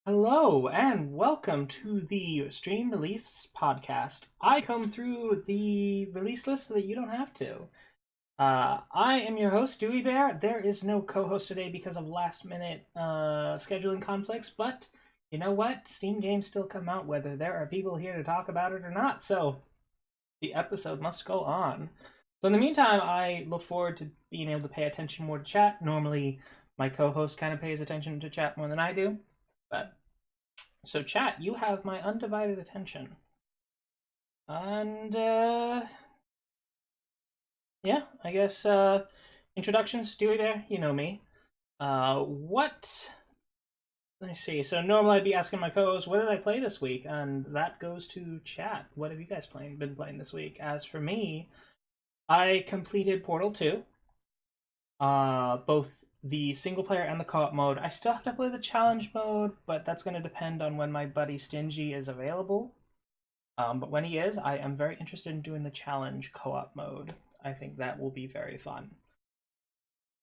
Hello and welcome to the Stream Reliefs podcast. I come through the release list so that you don't have to. I am your host, Dewey Bear. There is no co-host today because of last-minute scheduling conflicts, but you know what? Steam games still come out whether there are people here to talk about it or not, so the episode must go on. So in the meantime, I look forward to being able to pay attention more to chat. Normally, my co-host kind of pays attention to chat more than I do, but so, chat, you have my undivided attention. And, yeah, I guess, introductions, Dewey Bear, you know me. What? Let me see. So, normally I'd be asking my co host, what did I play this week? And that goes to chat. What have you guys been playing this week? As for me, I completed Portal 2. Both the single player and the co-op mode. I still have to play the challenge mode, but that's going to depend on when my buddy Stingy is available. But when he is, I am very interested in doing the challenge co-op mode. I think that will be very fun.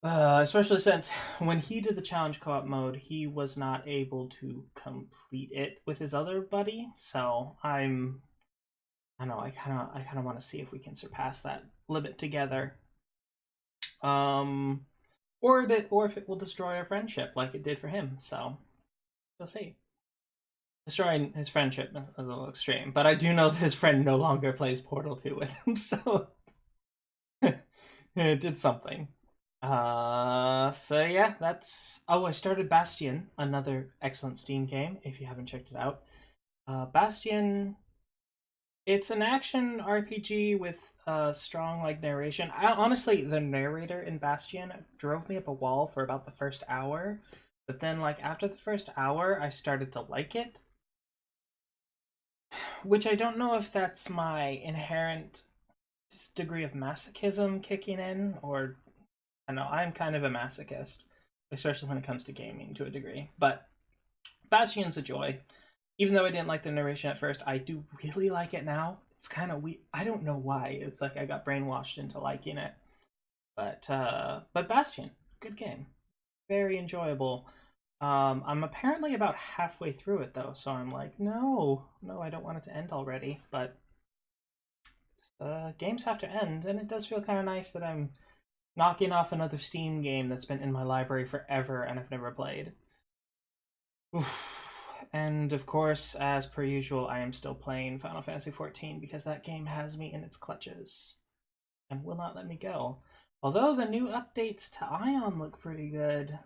Especially since when he did the challenge co-op mode, he was not able to complete it with his other buddy. So I don't know, I kind of want to see if we can surpass that limit together. Or if it will destroy our friendship like it did for him. So we'll see. Destroying his friendship a little extreme, but I do know that his friend no longer plays Portal 2 with him, so it did something. So yeah, that's... Oh, I started Bastion, another excellent Steam game, if you haven't checked it out. Bastion... It's an action RPG with strong narration. Honestly, the narrator in Bastion drove me up a wall for about the first hour, but then after the first hour, I started to like it. Which I don't know if that's my inherent degree of masochism kicking in, or I don't know, I'm kind of a masochist, especially when it comes to gaming to a degree. But Bastion's a joy. Even though I didn't like the narration at first, I do really like it now. It's kind of weird. I don't know why. It's like I got brainwashed into liking it. But Bastion, good game. Very enjoyable. I'm apparently about halfway through it though, so I'm like, no, I don't want it to end already. But games have to end, and it does feel kind of nice that I'm knocking off another Steam game that's been in my library forever and I've never played. Oof. And of course, as per usual, I am still playing Final Fantasy XIV because that game has me in its clutches and will not let me go. Although the new updates to Ion look pretty good.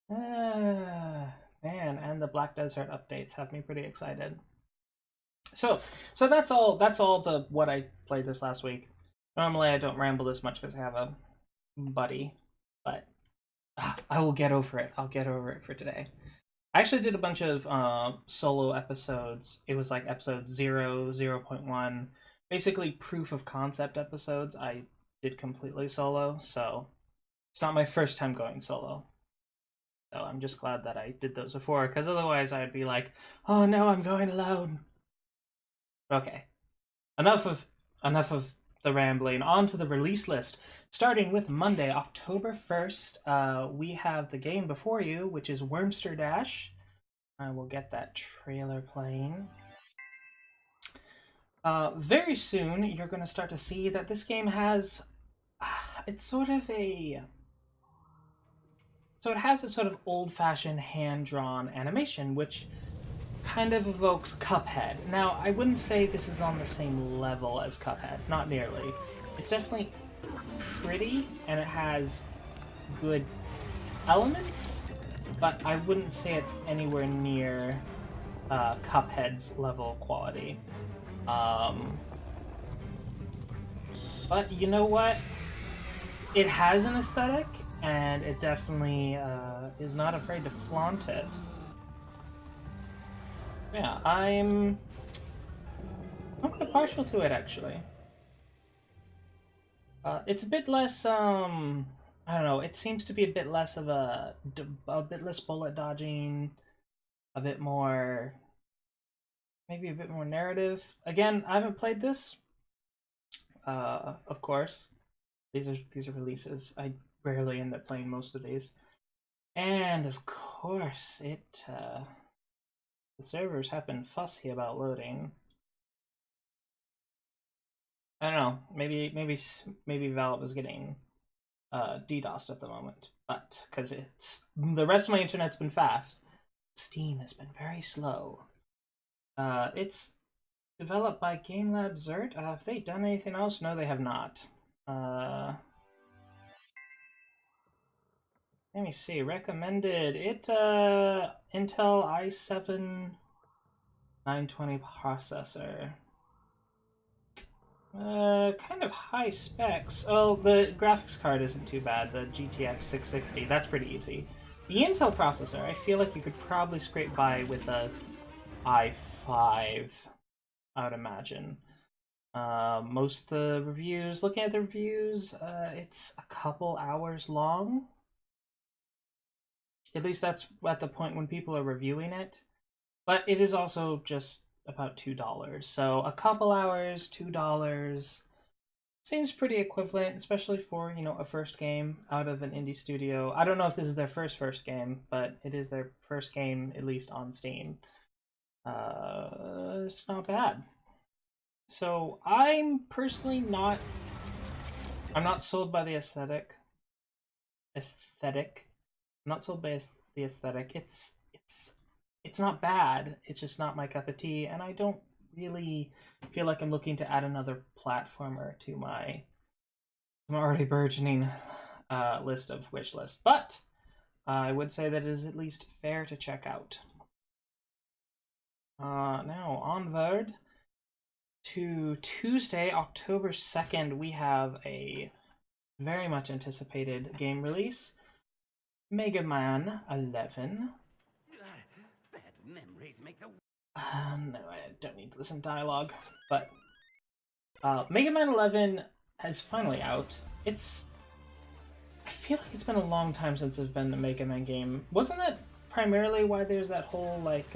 Man, and the Black Desert updates have me pretty excited. So that's all the what I played this last week. Normally I don't ramble this much because I have a buddy, but I will get over it. I'll get over it for today. I actually did a bunch of solo episodes. It was like episode 0, 0.1, basically proof of concept episodes. I did completely solo, so it's not my first time going solo. So I'm just glad that I did those before, because otherwise I'd be like, oh no, I'm going alone. Okay, enough of the rambling. On to the release list. Starting with Monday, October 1st, we have the game before you, which is Wormster Dash. I will get that trailer playing. Very soon, you're going to start to see that this game has... it's sort of a... So it has a sort of old-fashioned hand-drawn animation, which kind of evokes Cuphead. Now, I wouldn't say this is on the same level as Cuphead, not nearly. It's definitely pretty, and it has good elements, but I wouldn't say it's anywhere near Cuphead's level quality. But you know what? It has an aesthetic, and it definitely is not afraid to flaunt it. Yeah, I'm quite partial to it, actually. It's a bit less, I don't know, it seems to be a bit less of a bit less bullet dodging, a bit more, maybe a bit more narrative. Again, I haven't played this, of course. These are releases. I rarely end up playing most of these. And of course, it The servers have been fussy about loading. I don't know. Maybe Valve is getting DDoSed at the moment, but because it's the rest of my internet's been fast, Steam has been very slow. It's developed by GameLab Zert. Have they done anything else? No, they have not. Let me see. Recommended. Intel i7 920 processor. Kind of high specs. Oh, the graphics card isn't too bad. The GTX 660. That's pretty easy. The Intel processor, I feel like you could probably scrape by with a i5, I would imagine. Most of the reviews, looking at the reviews, it's a couple hours long. At least that's at the point when people are reviewing it. But it is also just about $2. So a couple hours, $2 seems pretty equivalent, especially for, you know, a first game out of an indie studio. I don't know if this is their first game, but it is their first game, at least on Steam. It's not bad. So I'm personally not sold by the aesthetic. I'm not sold by the aesthetic. It's not bad. It's just not my cup of tea, and I don't really feel like I'm looking to add another platformer to my already burgeoning list of wish lists. But I would say that it is at least fair to check out. Now onward to Tuesday, October 2nd, we have a very much anticipated game release. Mega Man 11. Bad memories make the... No, I don't need to listen to dialogue, but Mega Man 11 is finally out. I feel like it's been a long time since there's been a Mega Man game. Wasn't that primarily why there's that whole, like,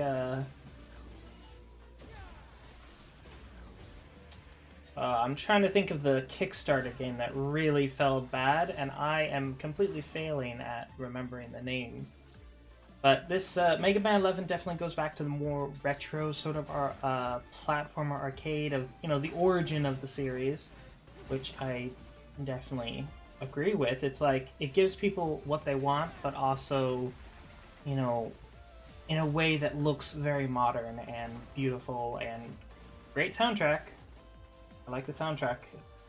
I'm trying to think of the Kickstarter game that really felt bad, and I am completely failing at remembering the name. But this Mega Man 11 definitely goes back to the more retro sort of platformer arcade of, you know, the origin of the series, which I definitely agree with. It's like, it gives people what they want, but also, you know, in a way that looks very modern and beautiful and great soundtrack. I like the soundtrack,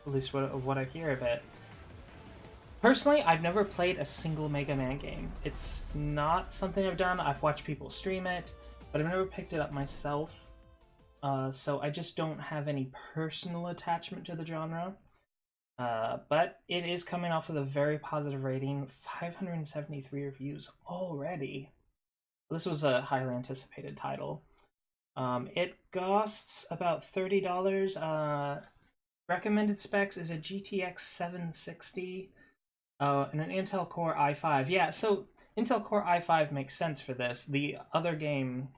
at least what I hear of it. Personally, I've never played a single Mega Man game. It's not something I've done. I've watched people stream it, but I've never picked it up myself. So I just don't have any personal attachment to the genre. But it is coming off with a very positive rating, 573 reviews already. This was a highly anticipated title. It costs about $30. Recommended specs is a GTX 760 and an Intel Core i5. Yeah, so Intel Core i5 makes sense for this. The other game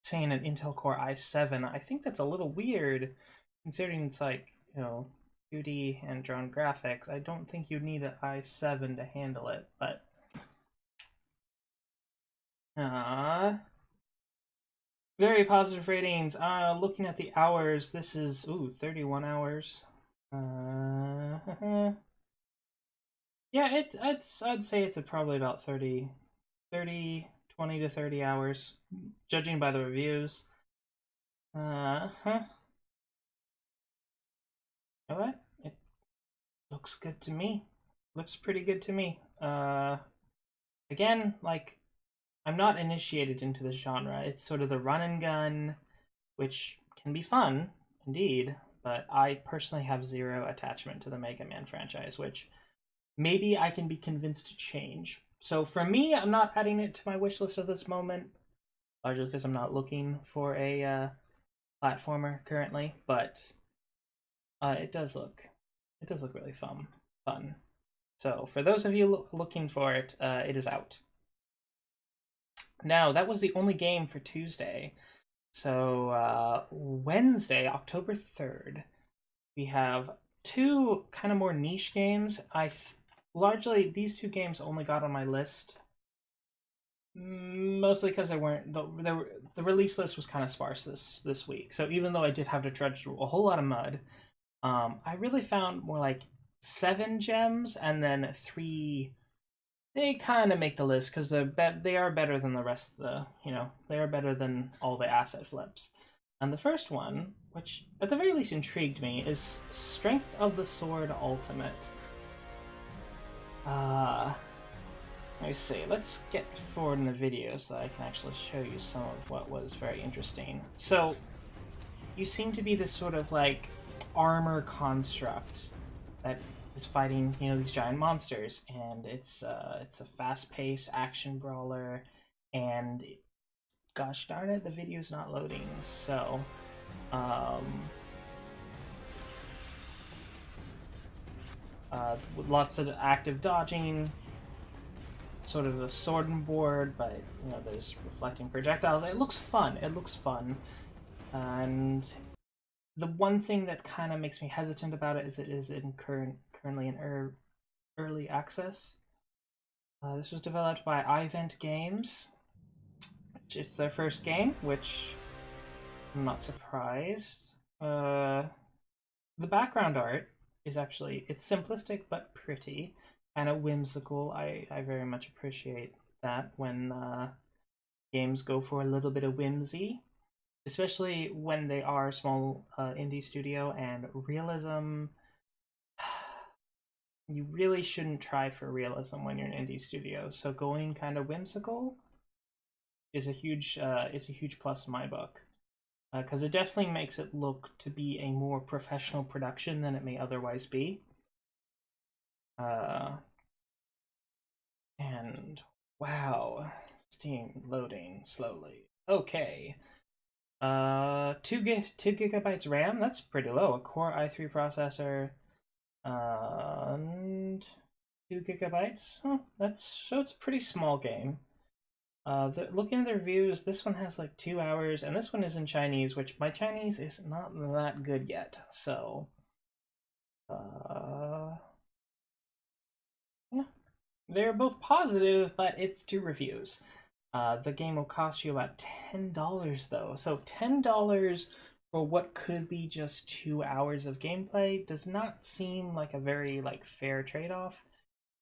saying an Intel Core i7, I think that's a little weird, considering it's like, you know, 2D and drawn graphics. I don't think you'd need an i7 to handle it, but very positive ratings. Looking at the hours, this is 31 hours. Yeah, I'd say it's probably about 20 to 30 hours, judging by the reviews. You know what? It looks good to me. Looks pretty good to me. Again, like, I'm not initiated into the genre. It's sort of the run and gun, which can be fun, indeed, but I personally have zero attachment to the Mega Man franchise, which maybe I can be convinced to change. So for me, I'm not adding it to my wish list at this moment, largely because I'm not looking for a platformer currently, but it does look really fun. So for those of you looking for it, it is out. Now, that was the only game for Tuesday. So Wednesday, October 3rd, we have two kind of more niche games. Largely, these two games only got on my list mostly because they the release list was kind of sparse this week. So even though I did have to trudge through a whole lot of mud, I really found more like 7 gems and then 3. They kind of make the list because they are better than the rest of the, they are better than all the asset flips. And the first one, which at the very least intrigued me, is Strength of the Sword Ultimate. Let me see, let's get forward in the video so that I can actually show you some of what was very interesting. So, you seem to be this sort of like armor construct that is fighting, these giant monsters, and it's a fast-paced action brawler, and gosh darn it, the video's not loading, so with lots of active dodging, sort of a sword and board, but there's reflecting projectiles. It looks fun. And the one thing that kind of makes me hesitant about it is it is currently in early access. This was developed by iVent Games. It's their first game, which I'm not surprised. The background art is actually, it's simplistic but pretty, kind of whimsical. I very much appreciate that when games go for a little bit of whimsy, especially when they are a small indie studio, and realism. You really shouldn't try for realism when you're an indie studio, so going kind of whimsical is a huge plus in my book, because it definitely makes it look to be a more professional production than it may otherwise be. And wow, Steam loading slowly. Okay. 2 gigabytes RAM, that's pretty low. A Core i3 processor, and 2 gigabytes. Oh, it's a pretty small game. Looking at the reviews, this one has like 2 hours, and this one is in Chinese, which my Chinese is not that good yet. So, yeah, they're both positive, but it's 2 reviews. The game will cost you about $10 though, so $10 for what could be just 2 hours of gameplay does not seem like a very fair trade-off.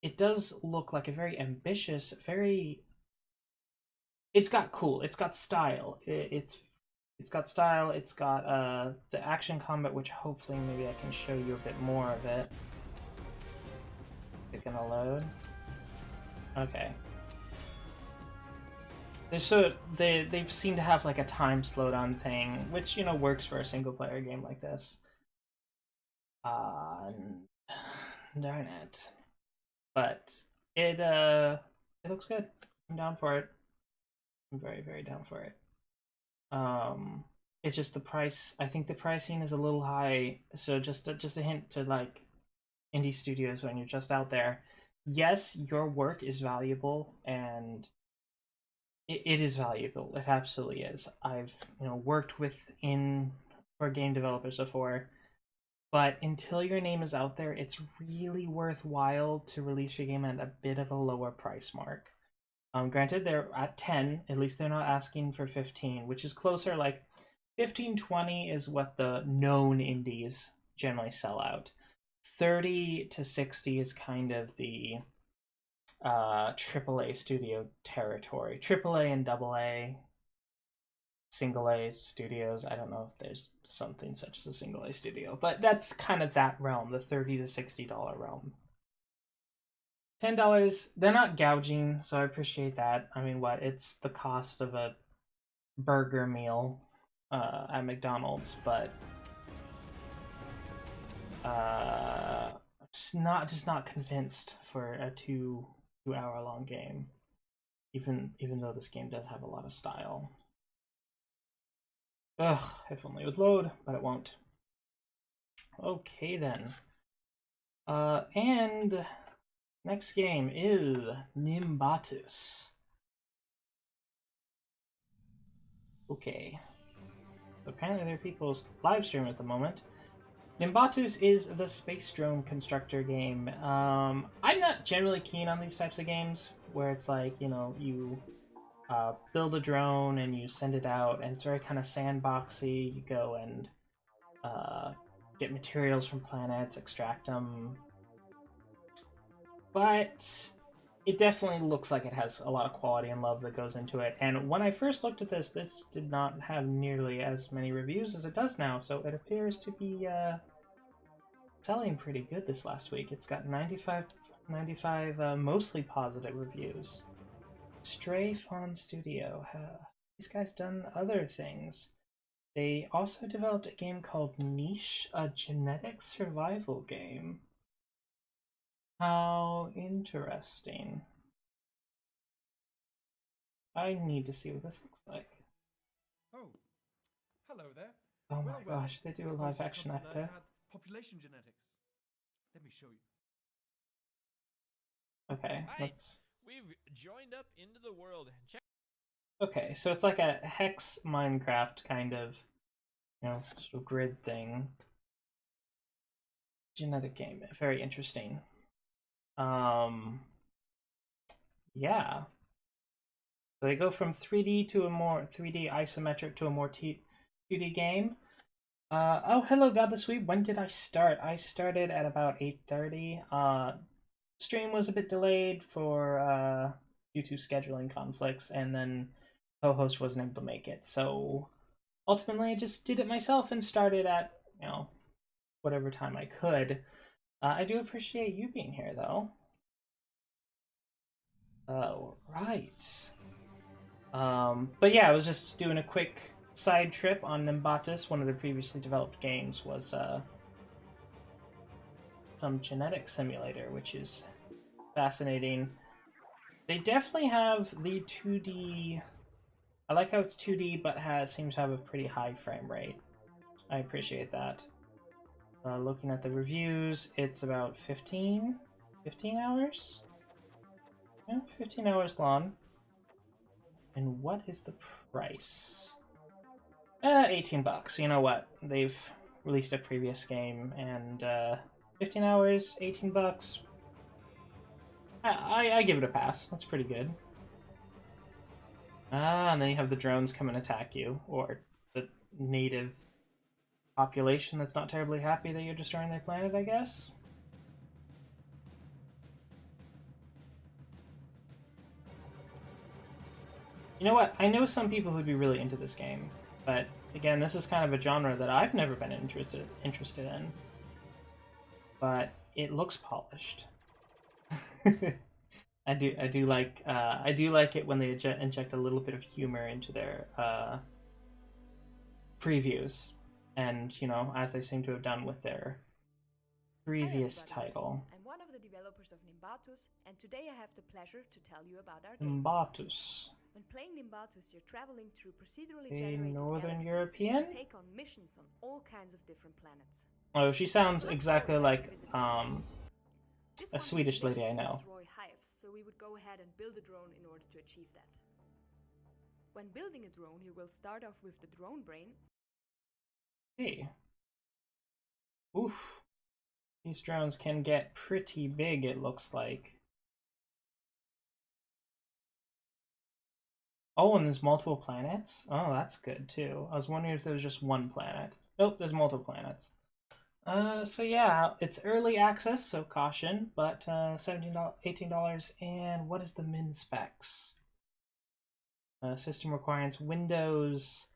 It does look like a very ambitious, it's got style. It's got style. It's got the action combat, which hopefully maybe I can show you a bit more of it. It's gonna load. Okay. They seem to have like a time slowdown thing, which works for a single player game like this. Darn it. But it looks good. I'm down for it. I'm very, very down for it. It's just the price. I think the pricing is a little high. So just a hint to indie studios when you're just out there. Yes, your work is valuable, and it is valuable. It absolutely is. I've worked for game developers before, but until your name is out there, it's really worthwhile to release your game at a bit of a lower price mark. Granted, they're at 10. At least they're not asking for 15, which is closer. 15, 20 is what the known indies generally sell out. 30 to 60 is kind of the AAA studio territory. AAA and AA, single A studios. I don't know if there's something such as a single A studio, but that's kind of that realm, the $30 to $60 realm. $10, they're not gouging, so I appreciate that. I mean, it's the cost of a burger meal at McDonald's, but just not convinced for a 2 hour long game, even though this game does have a lot of style. Ugh, if only it would load, but it won't. Okay then. And next game is Nimbatus. Okay. Apparently there are people live streaming at the moment. Nimbatus is the space drone constructor game. I'm not generally keen on these types of games where it's you build a drone and you send it out, and it's very kind of sandboxy. You go and get materials from planets, extract them. But it definitely looks like it has a lot of quality and love that goes into it. And when I first looked at this did not have nearly as many reviews as it does now, so it appears to be selling pretty good this last week. It's got 95 mostly positive reviews. Stray Fawn Studio. These guys done other things. They also developed a game called Niche, a genetic survival game. How interesting. I need to see what this looks like. Oh, hello there. Oh my gosh, they do a live action actor. Population genetics. Let me show you. Okay, Hi. We've joined up into the world. Check. Okay, so it's like a Hex Minecraft kind of, sort of grid thing. Genetic game, very interesting. Yeah. So they go from 3D to a more 3D isometric to a more 2D game. Oh, hello, Godless Weeb. When did I start? I started at about 8:30. Stream was a bit delayed for due to scheduling conflicts, and then co-host wasn't able to make it. So ultimately, I just did it myself and started at whatever time I could. I do appreciate you being here, though. Oh, right. But yeah, I was just doing a quick side trip on Nimbatus. One of the previously developed games was some genetic simulator, which is fascinating. They definitely have the 2D. I like how it's 2D, but seems to have a pretty high frame rate. I appreciate that. Looking at the reviews, it's about 15 hours? Yeah, 15 hours long. And what is the price? 18 bucks. You know what? They've released a previous game, and 15 hours, 18 bucks. I give it a pass. That's pretty good. And then you have the drones come and attack you, or the native population that's not terribly happy that you're destroying their planet, I guess. You know what? I know some people who'd be really into this game, but again, this is kind of a genre that I've never been interested in. But it looks polished. I do like it when they inject a little bit of humor into their previews, and as they seem to have done with their previous title. I'm one of the developers of Nimbatus, and today I have the pleasure to tell you about our game. Nimbatus. When playing Nimbatus, you're traveling through procedurally A generated Northern galaxies European? and take on missions on all kinds of different planets. Oh, she sounds exactly like This a one was Swedish lady I mission to know. destroy hives, so we would go ahead and build a drone in order to achieve that. When building a drone, you will start off with the drone brain. Hey. Oof. These drones can get pretty big, it looks like. Oh, and there's multiple planets? Oh, that's good, too. I was wondering if there was just one planet. Nope, there's multiple planets. So yeah, it's early access, so caution, but $17, $18, and what is the min specs? System requirements, Windows,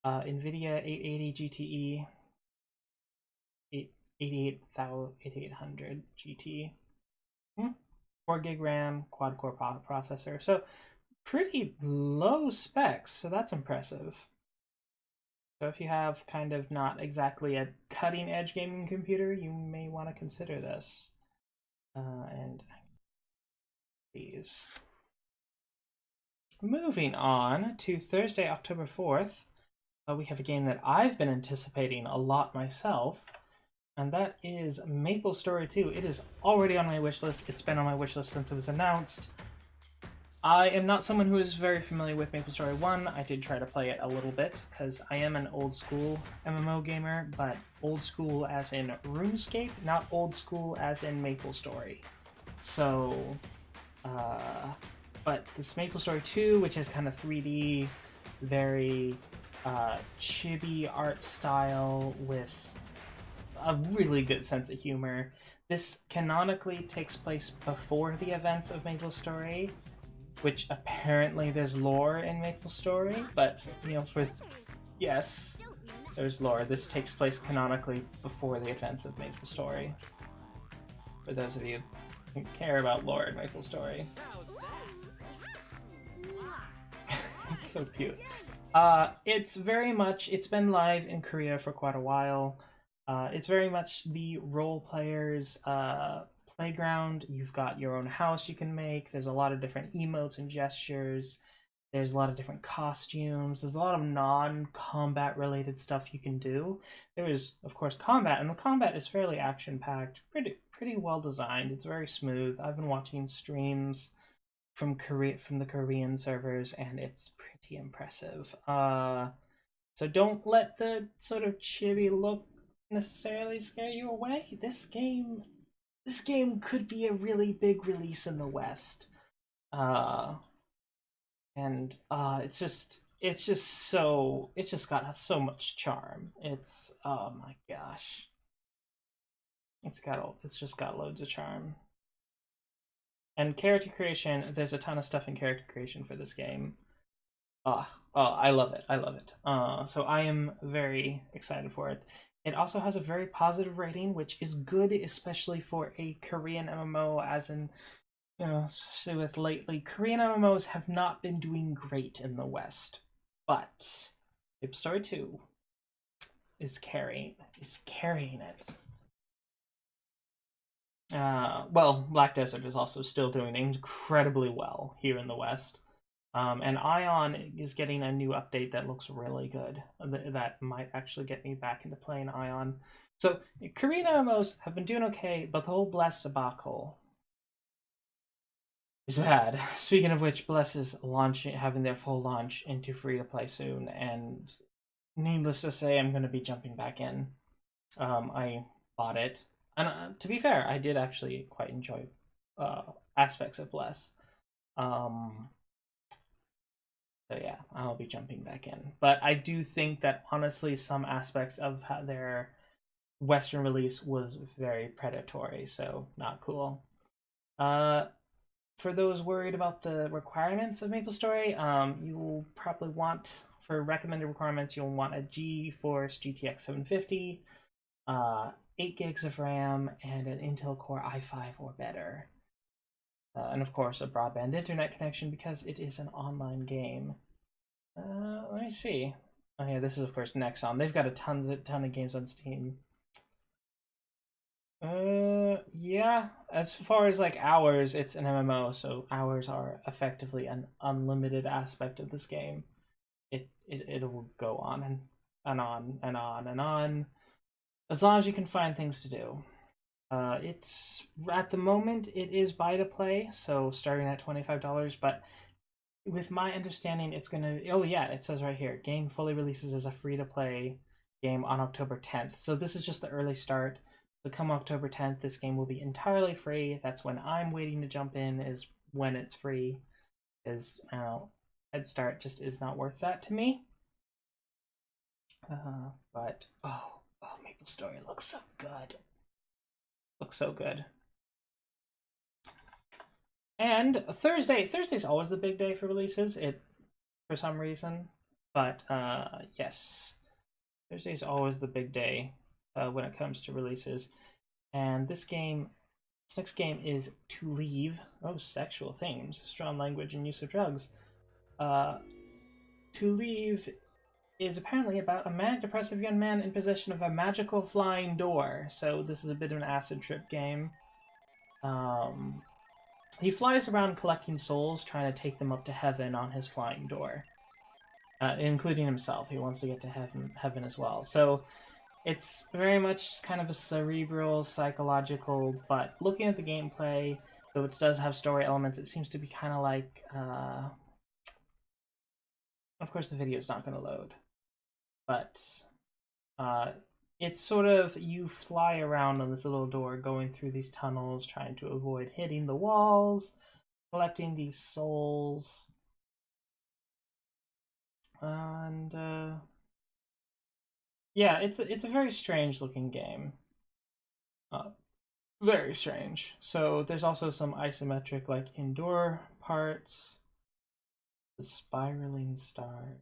NVIDIA 880 GTE, 8800 GT, 4 gig RAM, quad-core processor, so pretty low specs, so that's impressive. So if you have kind of not exactly a cutting-edge gaming computer, you may want to consider this. And these. Moving on to Thursday, October 4th, we have a game that I've been anticipating a lot myself, and that is MapleStory 2. It is already on my wish list. It's been on my wish list since it was announced. I am not someone who is very familiar with MapleStory 1. I did try to play it a little bit, because I am an old school MMO gamer, but old school as in RuneScape, not old school as in MapleStory. So, but this MapleStory 2, which is kind of 3D, very chibi art style with a really good sense of humor. This canonically takes place before the events of MapleStory, which apparently there's lore in MapleStory, but, you know, yes, there's lore. This takes place canonically before the events of MapleStory. For those of you who care about lore in MapleStory. It's so cute. It's been live in Korea for quite a while. It's very much the role player's playground. You've got your own house you can make. There's a lot of different emotes and gestures. There's a lot of different costumes. There's a lot of non-combat related stuff you can do. There is, of course, combat, and the combat is fairly action-packed, pretty well designed. It's very smooth. I've been watching streams from the Korean servers, and it's pretty impressive. So don't let the sort of chibi look necessarily scare you away. This game could be a really big release in the West. And it's just got so much charm. It's, oh my gosh. It's just got loads of charm. And character creation, there's a ton of stuff in character creation for this game. I love it. So I am very excited for it. It also has a very positive rating, which is good, especially for a Korean MMO, as in, you know, especially with lately, Korean MMOs have not been doing great in the West. But MapleStory 2 is carrying it. Well, Black Desert is also still doing incredibly well here in the West. And Ion is getting a new update that looks really good. That might actually get me back into playing Ion. So, Korean MMOs have been doing okay, but the whole Bless debacle is bad. Speaking of which, Bless is having their full launch into free-to-play soon, and needless to say, I'm going to be jumping back in. I bought it. And to be fair, I did actually quite enjoy aspects of Bless. So yeah, I'll be jumping back in. But I do think that honestly some aspects of their Western release was very predatory, so not cool. For those worried about the requirements of MapleStory, you will probably want, for recommended requirements, you'll want a GeForce GTX 750, 8 gigs of RAM, and an Intel Core i5 or better. And of course, a broadband internet connection because it is an online game. Let me see. Oh yeah, this is of course Nexon. They've got a ton of games on Steam. Yeah. As far as like hours, it's an MMO, so hours are effectively an unlimited aspect of this game. It'll go on and on and on and on, as long as you can find things to do. It's at the moment it is buy to play, so starting at $25, but with my understanding it's gonna, oh yeah, it says right here, game fully releases as a free to play game on October 10th. So this is just the early start. So come October 10th, this game will be entirely free. That's when I'm waiting to jump in, is when it's free. Is Head Start just is not worth that to me. But oh, MapleStory looks so good. Looks so good. And Thursday's always the big day for releases, for some reason. But yes, Thursday's always the big day when it comes to releases. And this next game is To Leave. Oh, sexual themes, strong language, and use of drugs. To Leave is apparently about a manic depressive young man in possession of a magical flying door. So this is a bit of an acid trip game. He flies around collecting souls, trying to take them up to heaven on his flying door, including himself. He wants to get to heaven as well. So it's very much kind of a cerebral, psychological, but looking at the gameplay, though it does have story elements, it seems to be kind of like, of course the video is not going to load, but it's sort of, you fly around on this little door, going through these tunnels, trying to avoid hitting the walls, collecting these souls. And yeah, it's a very strange looking game. Very strange. So there's also some isometric like indoor parts. The spiraling star.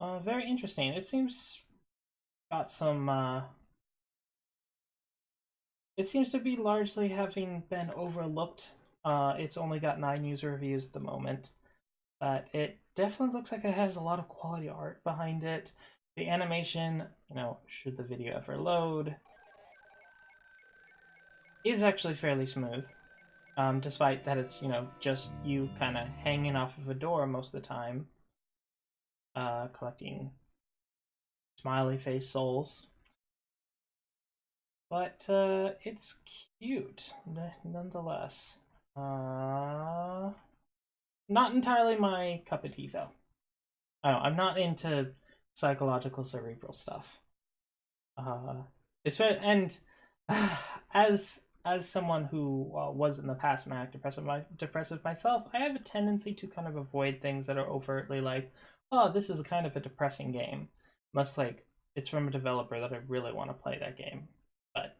Very interesting. It seems got some it seems to be largely having been overlooked. It's only got 9 user reviews at the moment, but it definitely looks like it has a lot of quality art behind it. The animation, you know, should the video ever load, is actually fairly smooth, despite that it's, you know, just you kind of hanging off of a door most of the time, collecting smiley face souls. But it's cute, nonetheless. Not entirely my cup of tea, though. I'm not into psychological cerebral stuff. And as someone who was in the past manic depressive myself, I have a tendency to kind of avoid things that are overtly like, oh, this is kind of a depressing game, unless like it's from a developer that I really want to play that game. But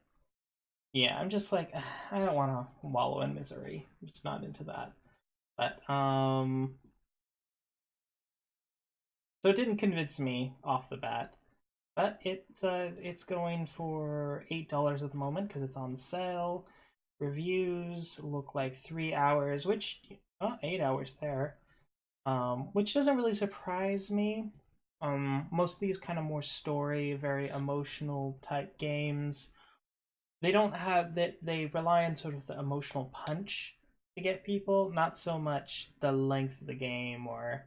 yeah, I'm just like, I don't want to wallow in misery. I'm just not into that. But so it didn't convince me off the bat. But it's going for $8 at the moment because it's on sale. Reviews look like 3 hours, which 8 hours there, which doesn't really surprise me. Most of these kind of more story, very emotional type games, they don't have that. They rely on sort of the emotional punch to get people, not so much the length of the game or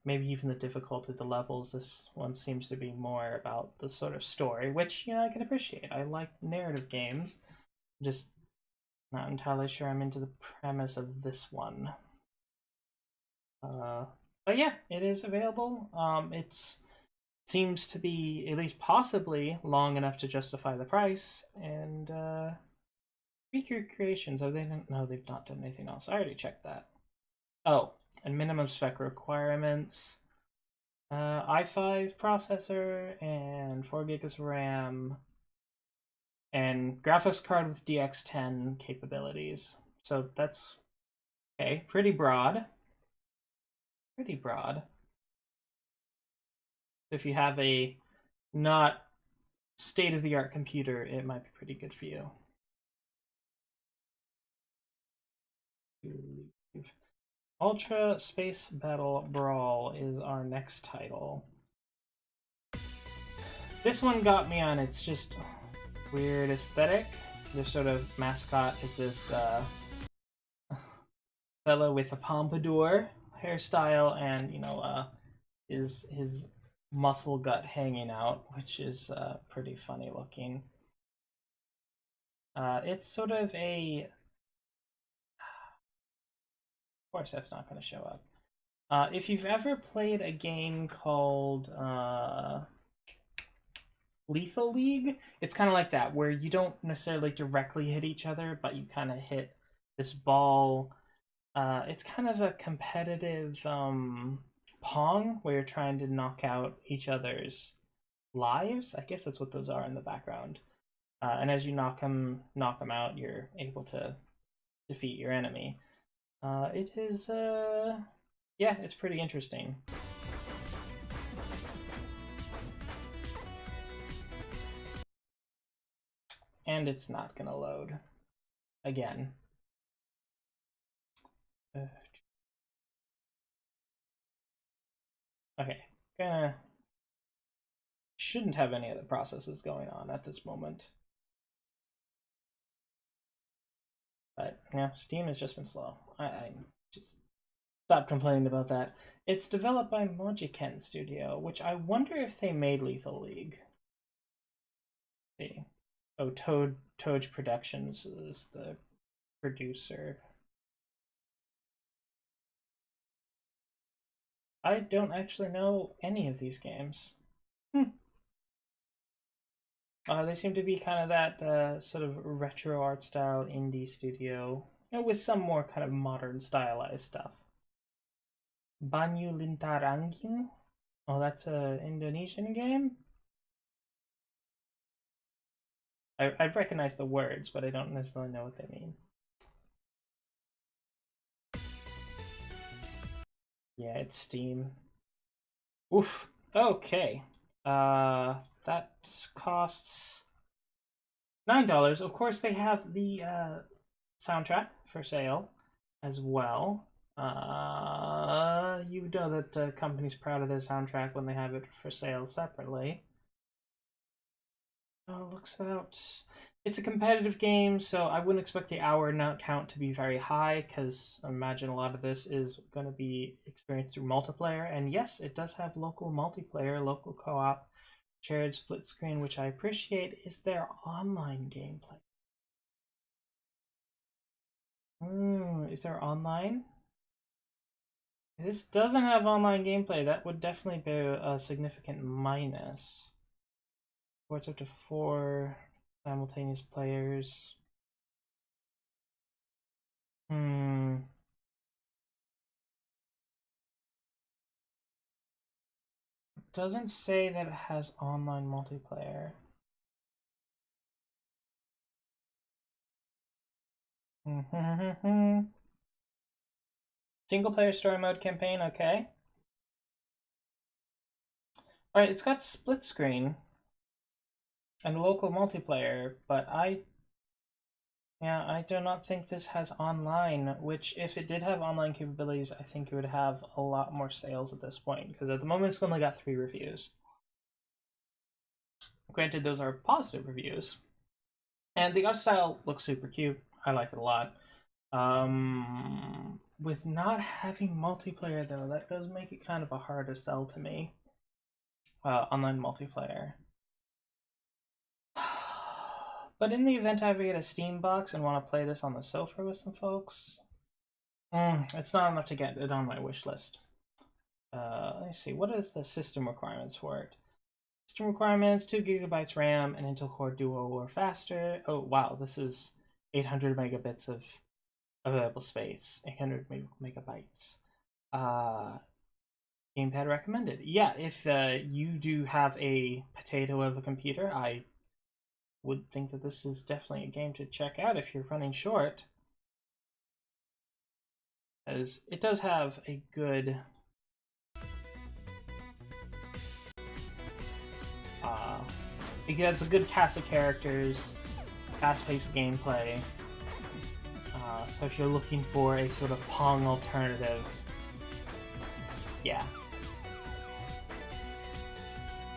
maybe even the difficulty of the levels. This one seems to be more about the sort of story, which, you know, I can appreciate. I like narrative games. I'm just not entirely sure I'm into the premise of this one. But yeah, it is available. It seems to be at least possibly long enough to justify the price. And Speaker Creations, oh, they've not done anything else. I already checked that. Oh, and minimum spec requirements, i5 processor and 4 gigs of RAM, and graphics card with DX10 capabilities. So that's okay, pretty broad. Pretty broad. If you have a not state-of-the-art computer, it might be pretty good for you. Ultra Space Battle Brawl is our next title. This one got me on its just weird aesthetic. The sort of mascot is this fellow with a pompadour hairstyle and, you know, his muscle gut hanging out, which is pretty funny looking. It's sort of a... Of course, that's not going to show up. If you've ever played a game called Lethal League, it's kind of like that, where you don't necessarily directly hit each other, but you kind of hit this ball. It's kind of a competitive Pong, where you're trying to knock out each other's lives. I guess that's what those are in the background. And as you knock them out, you're able to defeat your enemy. It is, yeah, it's pretty interesting. And it's not gonna load again. Okay, shouldn't have any other processes going on at this moment. But yeah, Steam has just been slow. I just stop complaining about that. It's developed by Mojiken Studio, which I wonder if they made Lethal League. Let's see. Oh, Toad Productions is the producer. I don't actually know any of these games. They seem to be kind of that sort of retro art style indie studio, with some more kind of modern stylized stuff. Banyu Lintarangin? Oh, that's a Indonesian game? I recognize the words, but I don't necessarily know what they mean. Yeah, it's Steam. Oof. Okay. That costs $9. Of course, they have the soundtrack for sale as well. You know that the company's proud of their soundtrack when they have it for sale separately. Looks about... It's a competitive game, so I wouldn't expect the hour count to be very high, because I imagine a lot of this is going to be experienced through multiplayer. And yes, it does have local multiplayer, local co-op, shared split screen, which I appreciate. Is there online gameplay? Is there online? This doesn't have online gameplay. That would definitely be a significant minus. Supports up to 4 simultaneous players. It doesn't say that it has online multiplayer. Single player story mode campaign, okay. Alright, it's got split screen and local multiplayer, but I do not think this has online, which if it did have online capabilities, I think it would have a lot more sales at this point, because at the moment it's only got 3 reviews. Granted, those are positive reviews. And the art style looks super cute. I like it a lot. With not having multiplayer, though, that does make it kind of a harder sell to me. Online multiplayer. But in the event I ever get a Steam box and want to play this on the sofa with some folks, it's not enough to get it on my wish list. Let me see, what is the system requirements for it? System requirements, 2 GB RAM, and Intel Core Duo or faster. Oh wow, this is 800 megabits of available space, 800 megabytes. Gamepad recommended. Yeah, if you do have a potato of a computer, I would think that this is definitely a game to check out if you're running short. As it does have a good it has a good cast of characters, fast-paced gameplay. So if you're looking for a sort of Pong alternative, yeah.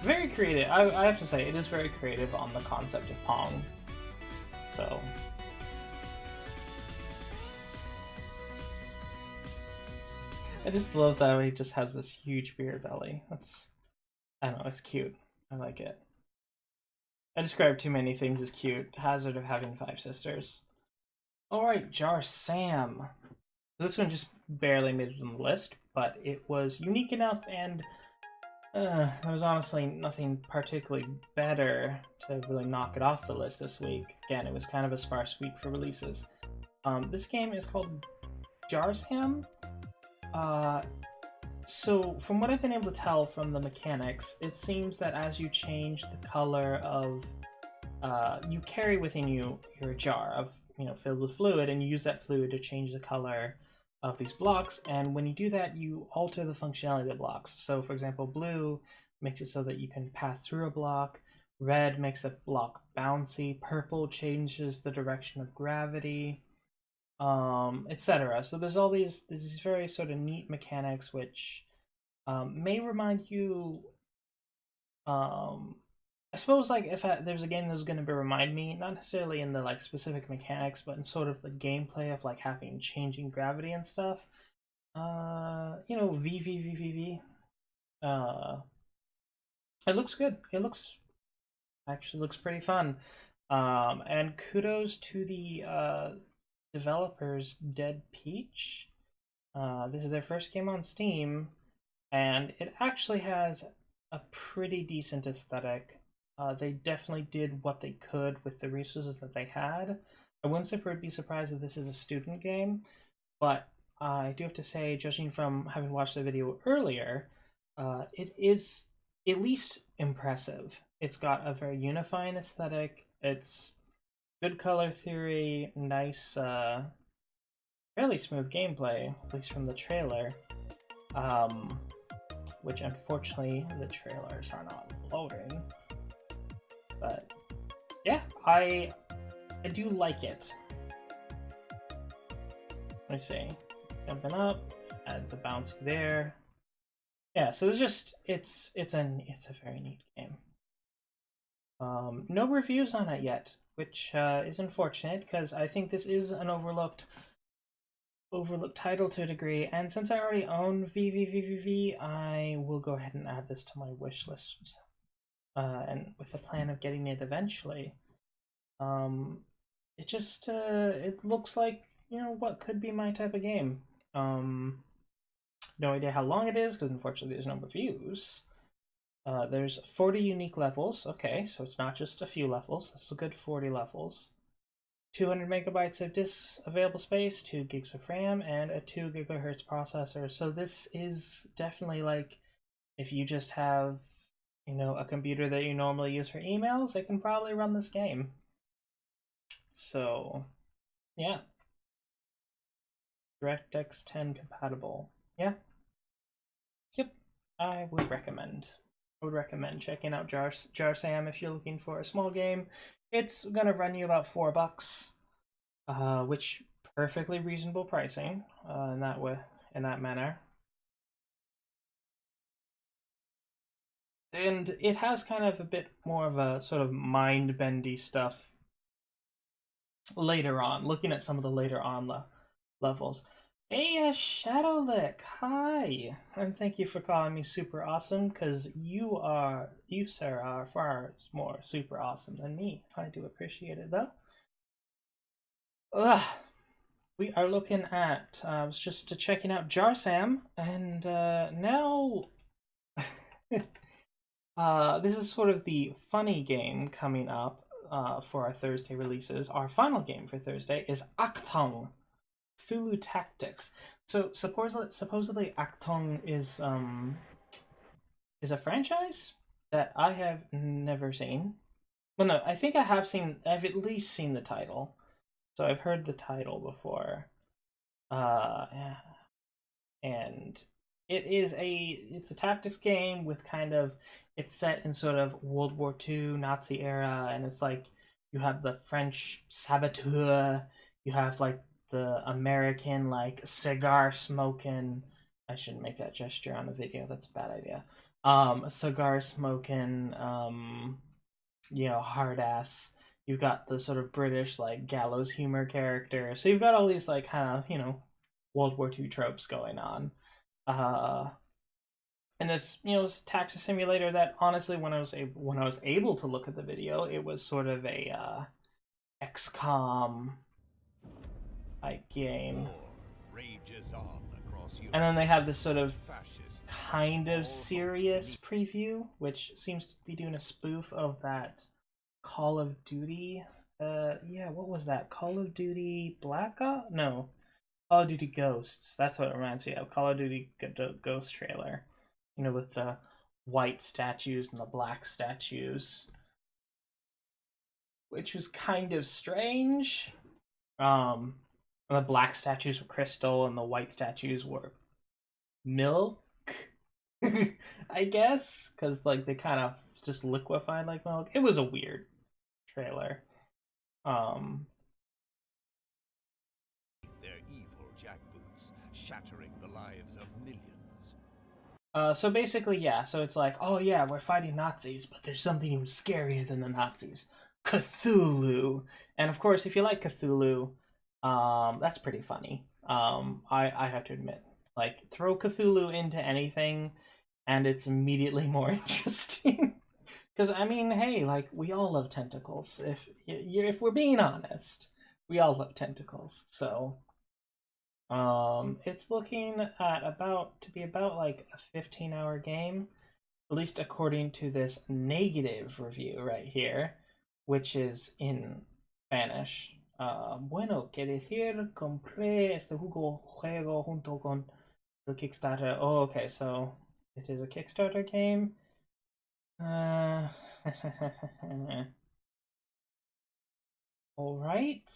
Very creative. I have to say, it is very creative on the concept of Pong. So. I just love that he just has this huge beer belly. I don't know, it's cute. I like it. I described too many things as cute. Hazard of having 5 sisters. Alright, Jar Sam. This one just barely made it on the list, but it was unique enough, and there was honestly nothing particularly better to really knock it off the list this week. Again, it was kind of a sparse week for releases. This game is called Jar Sam. So from what I've been able to tell from the mechanics, it seems that as you change the color of, you carry within you your jar of, filled with fluid, and you use that fluid to change the color of these blocks, and when you do that, you alter the functionality of the blocks. So for example, blue makes it so that you can pass through a block, red makes a block bouncy, purple changes the direction of gravity, etc. So there's all these very sort of neat mechanics which may remind you, I suppose, like, if there's a game that was going to remind me, not necessarily in the like specific mechanics, but in sort of the gameplay of like having changing gravity and stuff. VVVVV. It looks good. It actually looks pretty fun. And kudos to the developers, Dead Peach. This is their first game on Steam, and it actually has a pretty decent aesthetic. They definitely did what they could with the resources that they had. I wouldn't be surprised if this is a student game, but I do have to say, judging from having watched the video earlier, it is at least impressive. It's got a very unifying aesthetic. It's good color theory, nice, fairly smooth gameplay, at least from the trailer. Which unfortunately the trailers are not loading. But yeah, I do like it. Let me see. Jumping up, adds a bounce there. Yeah, so there's just it's a very neat game. No reviews on it yet, which is unfortunate because I think this is an overlooked title to a degree, and since I already own VVVVV, I will go ahead and add this to my wish list, and with the plan of getting it eventually. It just it looks like, you know, what could be my type of game. No idea how long it is because unfortunately there's no reviews. There's 40 unique levels. Okay, so it's not just a few levels. That's a good 40 levels. 200 megabytes of disk available space, 2 gigs of RAM, and a 2 gigahertz processor. So this is definitely like, if you just have, you know, a computer that you normally use for emails, it can probably run this game. So, yeah. DirectX 10 compatible. Yeah. Yep. I would recommend. Checking out Jar Sam if you're looking for a small game. It's gonna run you about $4, which perfectly reasonable pricing in that manner. And it has kind of a bit more of a sort of mind-bendy stuff later on. Looking at some of the later on levels. Hey, Shadowlick, hi, and thank you for calling me super awesome, because you, sir, are far more super awesome than me. I do appreciate it, though. We are looking at, I was just checking out Jar Sam, and now, this is sort of the funny game coming up for our Thursday releases. Our final game for Thursday is Achtung, Cthulhu Tactics. So supposedly Achtung is a franchise that I have never seen. Well, no, I think I've at least seen the title. So I've heard the title before. And it's a tactics game with it's set in sort of World War II Nazi era, and it's like you have the French saboteur, you have like the American like cigar smoking. I shouldn't make that gesture on a video. That's a bad idea. Cigar smoking, you know, hard ass. You've got the sort of British like gallows humor character. So you've got all these like kind of, you know, World War II tropes going on. And this, you know, this taxi simulator that honestly, when I was able to look at the video, it was sort of a XCOM type game. And then they have this sort of kind of serious preview, which seems to be doing a spoof of that Call of Duty. Yeah, what was that? Call of Duty Black Ops? No, Call of Duty Ghosts. That's what it reminds me of. Call of Duty Ghost trailer. You know, with the white statues and the black statues, which was kind of strange. The black statues were crystal and the white statues were milk, I guess, because like they kind of just liquefied like milk. It was a weird trailer. Their evil jackboots, shattering the lives of millions. So basically, yeah. So it's like, oh yeah, we're fighting Nazis, but there's something even scarier than the Nazis: Cthulhu. And of course, if you like Cthulhu, that's pretty funny. I have to admit, like, throw Cthulhu into anything, and it's immediately more interesting. Because I mean, hey, like, we all love tentacles. If we're being honest, we all love tentacles. So, it's looking at to be about like a 15-hour game. at least according to this negative review right here, which is in Spanish. Bueno, que decir, compré este juego junto con el Kickstarter. Oh, okay, so it is a Kickstarter game. All right.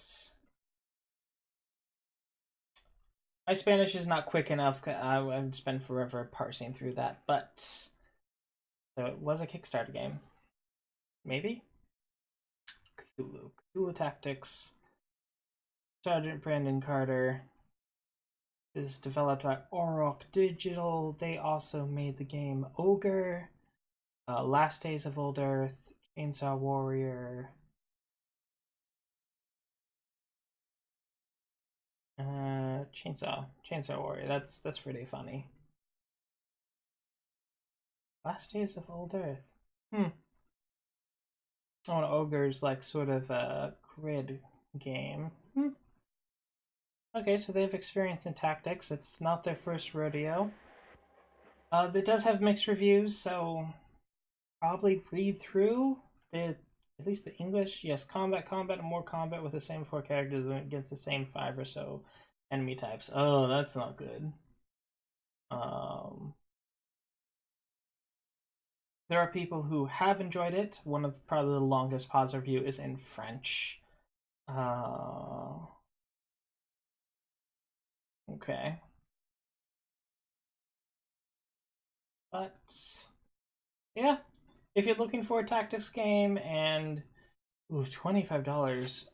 My Spanish is not quick enough. I would spend forever parsing through that, but so it was a Kickstarter game. Maybe? Cthulhu Tactics. Sergeant Brandon Carter is developed by Auroch Digital. They also made the game Ogre, Last Days of Old Earth, Chainsaw Warrior, Chainsaw Warrior. That's pretty funny. Last Days of Old Earth. Oh, Ogre's like sort of a grid game. Okay, so they have experience in tactics. It's not their first rodeo. It does have mixed reviews, so probably read through at least the English. Yes, combat, and more combat with the same 4 characters against the same 5 or so enemy types. Oh, that's not good. There are people who have enjoyed it. One of probably the longest pause review is in French. Okay. But yeah, if you're looking for a tactics game and $25.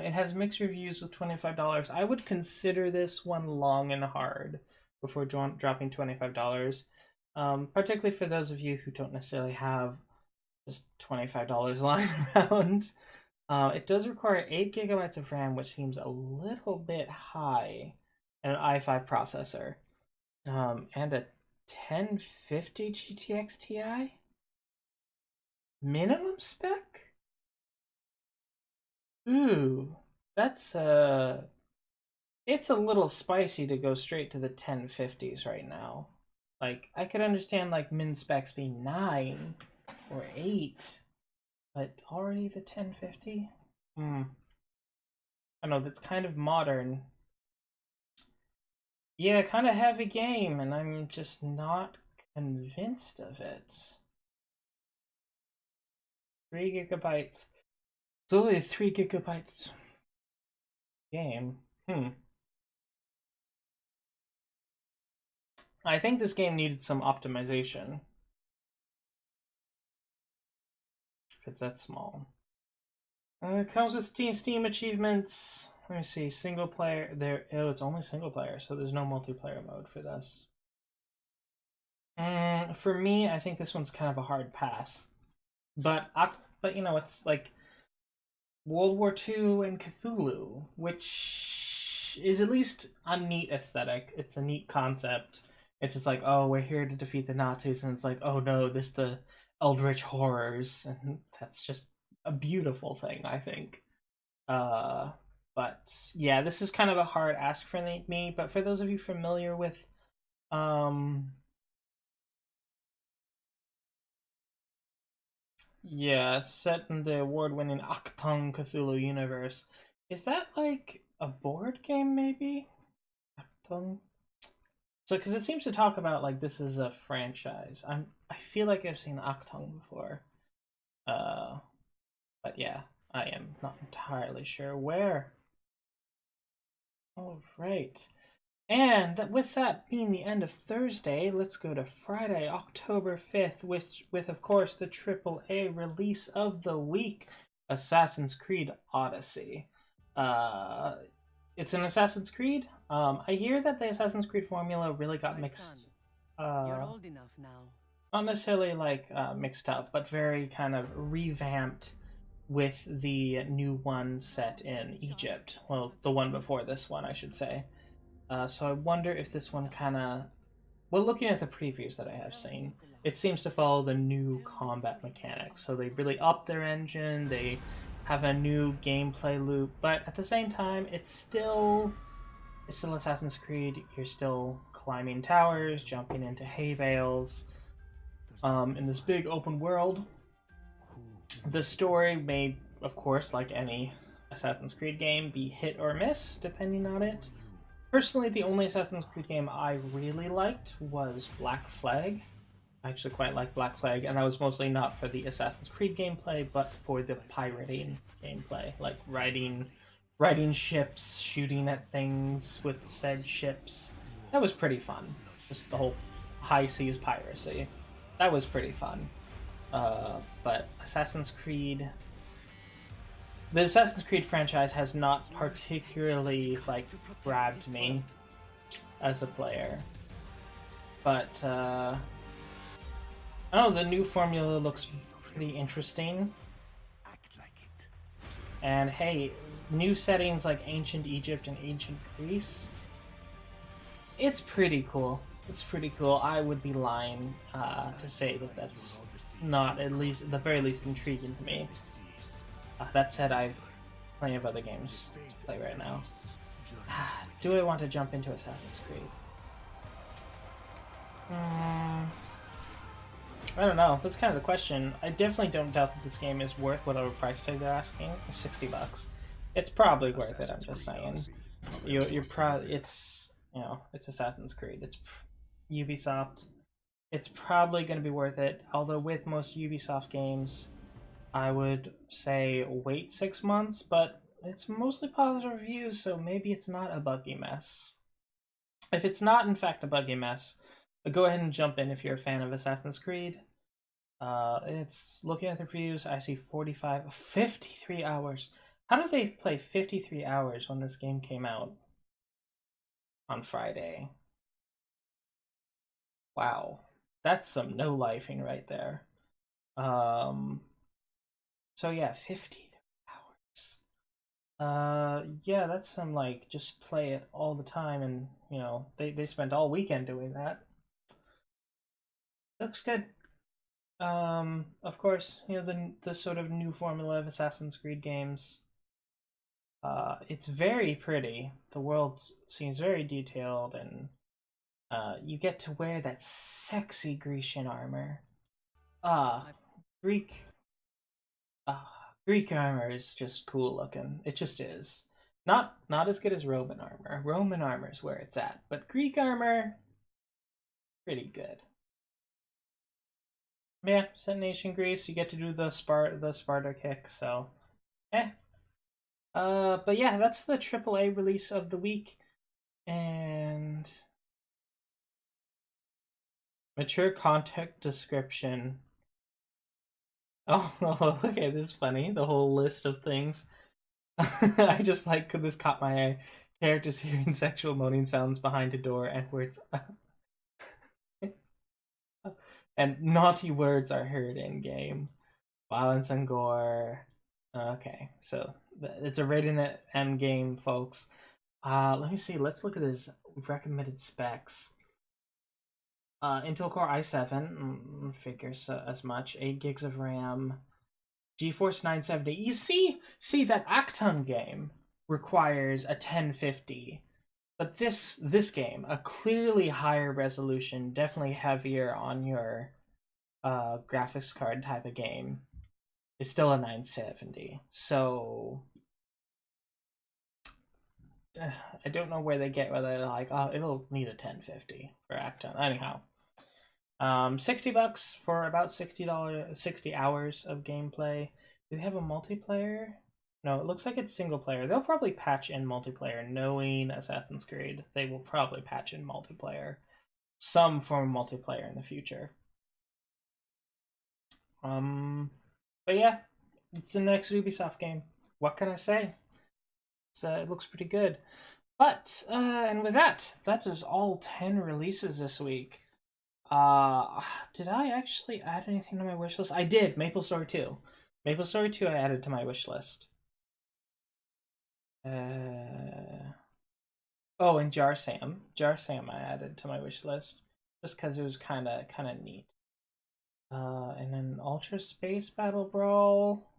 It has mixed reviews with $25. I would consider this one long and hard before dropping $25. Particularly for those of you who don't necessarily have just $25 lying around. It does require 8 gigabytes of RAM, which seems a little bit high, and an i5 processor, and a 1050 GTX Ti? Minimum spec? Ooh, that's it's a little spicy to go straight to the 1050s right now. Like, I could understand like min specs being 9 or 8, but already the 1050? I know, that's kind of modern. Yeah, kind of heavy game, and I'm just not convinced of it. 3 gigabytes. It's only a 3 gigabytes game. I think this game needed some optimization. If it's that small. It comes with Steam achievements. Let me see, single player. It's only single player, so there's no multiplayer mode for this. For me, I think this one's kind of a hard pass. But you know, it's like World War II and Cthulhu, which is at least a neat aesthetic. It's a neat concept. It's just like, oh, we're here to defeat the Nazis, and it's like, oh no, this the Eldritch horrors, and that's just a beautiful thing, I think. But yeah, this is kind of a hard ask for me, but for those of you familiar with yeah, set in the award-winning Achtung Cthulhu universe, is that like a board game maybe? Achtung? So, because it seems to talk about like this is a franchise. I feel like I've seen Achtung before. But yeah, I am not entirely sure where. All right. And with that being the end of Thursday, let's go to Friday, October 5th, with of course the AAA release of the week, Assassin's Creed Odyssey. It's an Assassin's Creed. I hear that the Assassin's Creed formula really got mixed. You're old enough now. Not necessarily like mixed up, but very kind of revamped with the new one set in Egypt. Well, the one before this one, I should say. So I wonder if this one kind of... Well, looking at the previews that I have seen, it seems to follow the new combat mechanics. So they really upped their engine, they have a new gameplay loop, but at the same time, it's still Assassin's Creed. You're still climbing towers, jumping into hay bales. in this big open world. The story may, of course, like any Assassin's Creed game, be hit or miss, depending on it. Personally, the only Assassin's Creed game I really liked was Black Flag. I actually quite like Black Flag, and that was mostly not for the Assassin's Creed gameplay, but for the pirating gameplay, like riding ships, shooting at things with said ships. That was pretty fun. Just the whole high seas piracy. That was pretty fun. But Assassin's Creed... The Assassin's Creed franchise has not particularly, like, grabbed me as a player. But, I don't know, the new formula looks pretty interesting. And hey, new settings like ancient Egypt and ancient Greece. It's pretty cool. It's pretty cool. I would be lying to say that that's not, at the very least, intriguing to me. That said, I've plenty of other games to play right now. Do I want to jump into Assassin's Creed? I don't know. That's kind of the question. I definitely don't doubt that this game is worth whatever price tag they're asking. $60. It's probably worth it. I'm just saying. It's, you know, it's Assassin's Creed. It's Ubisoft. It's probably going to be worth it. Although with most Ubisoft games, I would say wait 6 months, but it's mostly positive reviews, so maybe it's not a buggy mess. If it's not, in fact, a buggy mess, go ahead and jump in if you're a fan of Assassin's Creed. It's looking at the reviews, I see 53 hours. How did they play 53 hours when this game came out on Friday? Wow, that's some no-lifing right there. So yeah, 53 hours. Yeah, that's some, like, just play it all the time, and, you know, they spent all weekend doing that. Looks good. Of course, you know, the sort of new formula of Assassin's Creed games. It's very pretty. The world seems very detailed, and you get to wear that sexy Grecian armor. Greek armor is just cool looking. It just is. Not as good as Roman armor. Roman armor is where it's at, but Greek armor, pretty good. Yeah, set in ancient Greece. You get to do the Sparta kick. So, but yeah, that's the AAA release of the week, and mature content description. Oh, okay, this is funny. The whole list of things. I just like, this caught my eye. Characters hearing sexual moaning sounds behind a door, and words. And naughty words are heard in game. Violence and gore. Okay, so it's a rated M game, folks. Let me see. Let's look at his recommended specs. Intel Core i7 figures as much. 8 gigs of RAM. GeForce 970. You see that Achtung game requires a 1050, but this game, a clearly higher resolution, definitely heavier on your graphics card type of game, is still a 970. So I don't know where they get whether they're like, oh, it'll need a 1050 for Achtung. Anyhow, $60 for about $60 hours of gameplay. Do we have a multiplayer? No, it looks like it's single player. They'll probably patch in multiplayer. Knowing Assassin's Creed, they will probably patch in multiplayer, some form of multiplayer in the future. But yeah, it's the next Ubisoft game. What can I say? It looks pretty good. But and with that is all 10 releases this week. Did I actually add anything to my wish list? I did. MapleStory 2. MapleStory 2 I added to my wish list. Oh, and Jar Sam I added to my wish list just because it was kind of neat. And then Ultra Space Battle Brawl.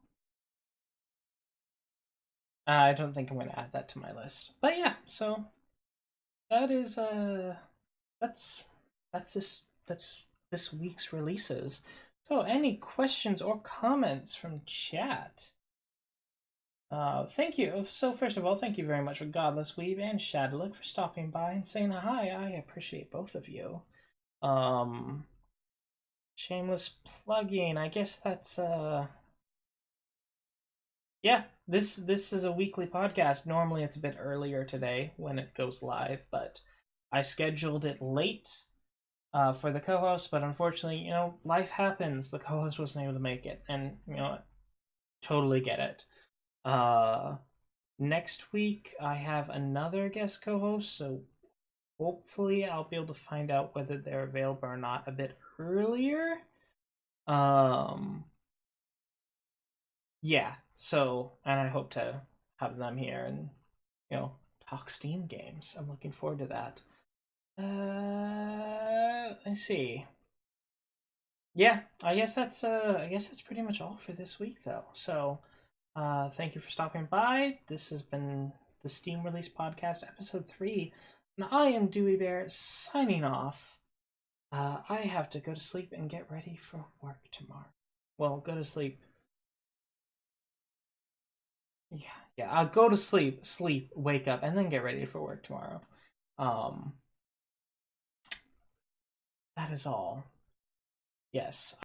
I don't think I'm going to add that to my list. But yeah, so that is that's this week's releases. So, any questions or comments from chat? Thank you. So, first of all, thank you very much for Godless Weave and Shadowlook for stopping by and saying hi. I appreciate both of you. Shameless plugging. I guess that's yeah, this is a weekly podcast. Normally it's a bit earlier today when it goes live, but I scheduled it late for the co-host, but unfortunately, life happens. The co-host wasn't able to make it, and totally get it. Next week I have another guest co-host, so hopefully I'll be able to find out whether they're available or not a bit earlier. Yeah, so, and I hope to have them here and, talk Steam games. I'm looking forward to that. Let's see. Yeah, I guess that's pretty much all for this week, though. So, thank you for stopping by. This has been the Steam Release Podcast, Episode 3, and I am Dewey Bear, signing off. I have to go to sleep and get ready for work tomorrow. Well, go to sleep. Yeah, I'll go to sleep, wake up, and then get ready for work tomorrow. That is all. Yes.